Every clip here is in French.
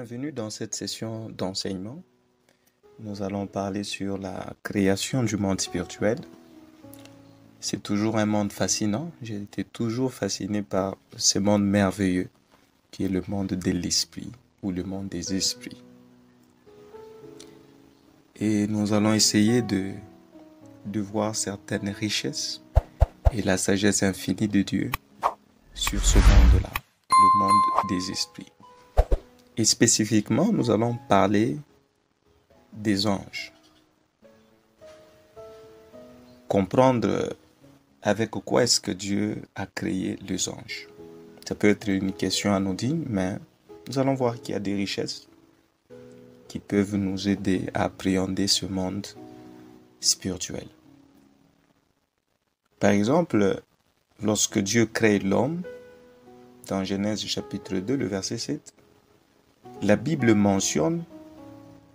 Bienvenue dans cette session d'enseignement. Nous allons parler sur la création du monde spirituel. C'est toujours un monde fascinant. J'ai été toujours fasciné par ce monde merveilleux qui est le monde de l'esprit ou le monde des esprits. Et nous allons essayer de voir certaines richesses et la sagesse infinie de Dieu sur ce monde-là, le monde des esprits. Et spécifiquement, nous allons parler des anges. Comprendre avec quoi est-ce que Dieu a créé les anges. Ça peut être une question anodine, mais nous allons voir qu'il y a des richesses qui peuvent nous aider à appréhender ce monde spirituel. Par exemple, lorsque Dieu crée l'homme, dans Genèse chapitre 2, le verset 7, la Bible mentionne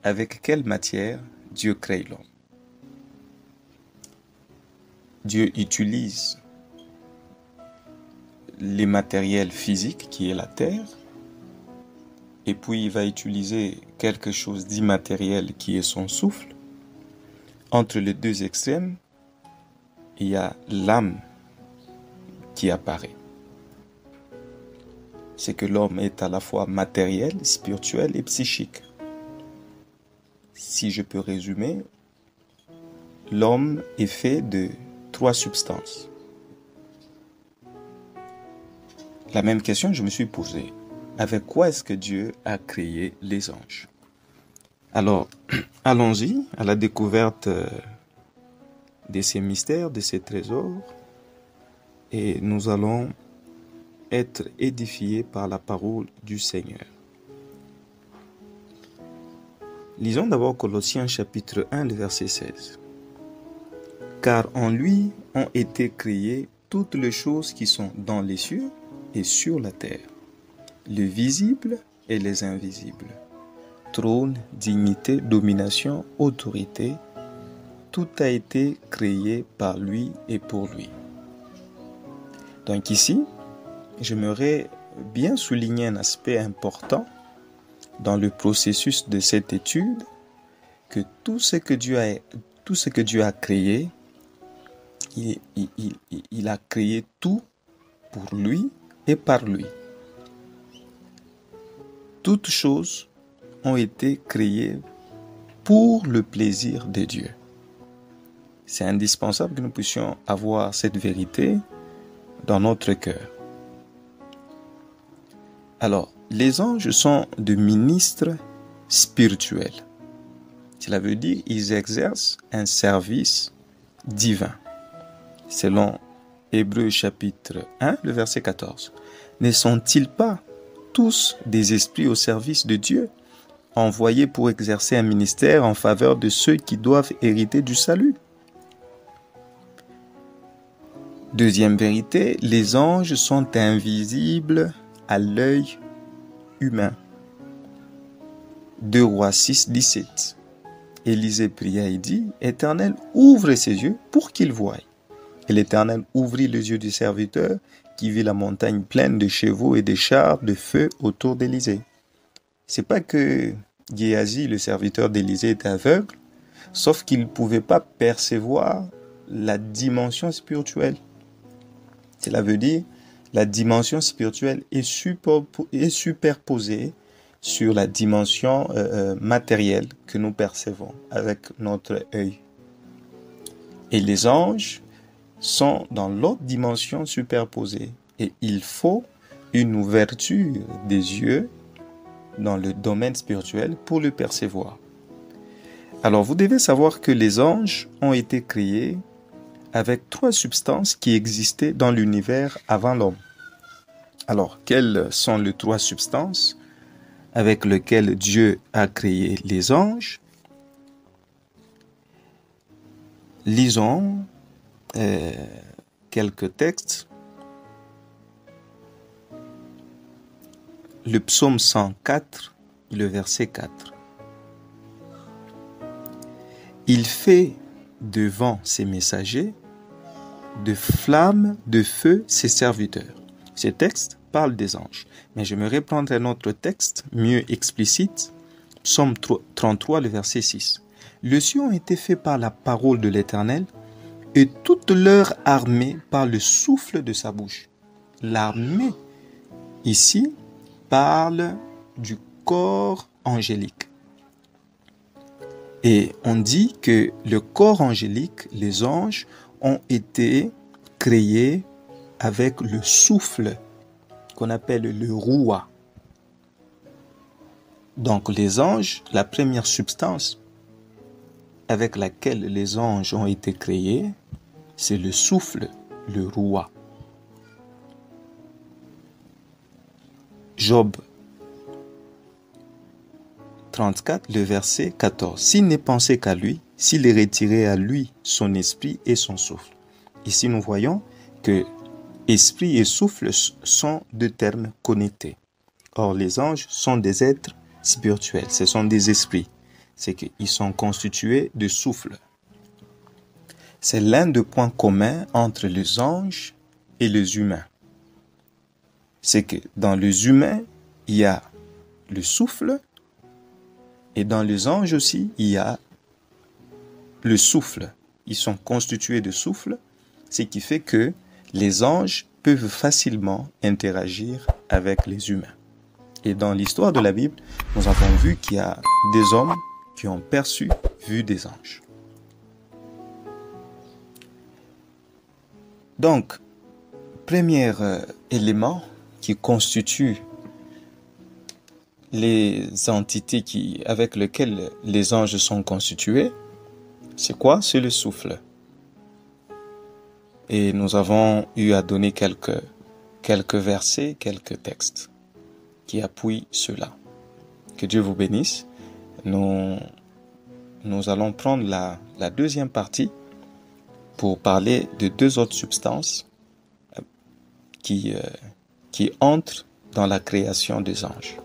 avec quelle matière Dieu crée l'homme. Dieu utilise les matériels physiques qui est la terre, et puis il va utiliser quelque chose d'immatériel qui est son souffle. Entre les deux extrêmes, il y a l'âme qui apparaît. C'est que l'homme est à la fois matériel, spirituel et psychique. Si je peux résumer, l'homme est fait de 3 substances. La même question je me suis posée. Avec quoi est-ce que Dieu a créé les anges? Alors, allons-y à la découverte de ces mystères, de ces trésors, et nous allons être édifiés par la parole du Seigneur. Lisons d'abord Colossiens chapitre 1, le verset 16. Car en lui ont été créées toutes les choses qui sont dans les cieux et sur la terre, les visibles et les invisibles, trône, dignité, domination, autorité, tout a été créé par lui et pour lui. Donc ici, j'aimerais bien souligner un aspect important dans le processus de cette étude, que tout ce que Dieu a créé, il a créé tout pour lui et par lui. Toutes choses ont été créées pour le plaisir de Dieu. C'est indispensable que nous puissions avoir cette vérité dans notre cœur. Alors, les anges sont des ministres spirituels. Cela veut dire qu'ils exercent un service divin. Selon Hébreux chapitre 1, le verset 14. Ne sont-ils pas tous des esprits au service de Dieu, envoyés pour exercer un ministère en faveur de ceux qui doivent hériter du salut? Deuxième vérité, les anges sont invisibles à l'œil humain. 2 Rois 6, 17. Élisée pria et dit, « Éternel, ouvre ses yeux pour qu'il voie. » Et l'Éternel ouvrit les yeux du serviteur qui vit la montagne pleine de chevaux et de chars de feu autour d'Élisée. C'est pas que Géasi, le serviteur d'Élisée, était aveugle, sauf qu'il ne pouvait pas percevoir la dimension spirituelle. Cela veut dire la dimension spirituelle est superposée sur la dimension matérielle que nous percevons avec notre œil. Et les anges sont dans l'autre dimension superposée. Et il faut une ouverture des yeux dans le domaine spirituel pour le percevoir. Alors, vous devez savoir que les anges ont été créés avec 3 substances qui existaient dans l'univers avant l'homme. Alors, quelles sont les 3 substances avec lesquelles Dieu a créé les anges? Lisons quelques textes. Le psaume 104, le verset 4. Il fait devant ses messagers de flammes de feu ses serviteurs. Ce texte parle des anges. Mais j'aimerais prendre un autre texte mieux explicite, Psaume 33, le verset 6. Les cieux ont été faits par la parole de l'Éternel, et toute leur armée par le souffle de sa bouche. L'armée, ici, parle du corps angélique. Et on dit que le corps angélique, les anges, ont été créés avec le souffle qu'on appelle le roua. Donc les anges, la première substance avec laquelle les anges ont été créés, c'est le souffle, le roua. Job 34, le verset 14. S'il n'est pensé qu'à lui, s'il est retiré à lui son esprit et son souffle. Ici, nous voyons que esprit et souffle sont deux termes connectés. Or, les anges sont des êtres spirituels, ce sont des esprits. C'est qu'ils sont constitués de souffle. C'est l'un des points communs entre les anges et les humains. C'est que dans les humains, il y a le souffle, et dans les anges aussi, il y a le souffle. Ils sont constitués de souffle, ce qui fait que les anges peuvent facilement interagir avec les humains. Et dans l'histoire de la Bible, nous avons vu qu'il y a des hommes qui ont vu des anges. Donc, premier élément qui constitue les entités avec lesquelles les anges sont constitués, c'est quoi? C'est le souffle. Et nous avons eu à donner quelques versets, quelques textes qui appuient cela. Que Dieu vous bénisse. Nous allons prendre la deuxième partie pour parler de deux autres substances qui entrent dans la création des anges.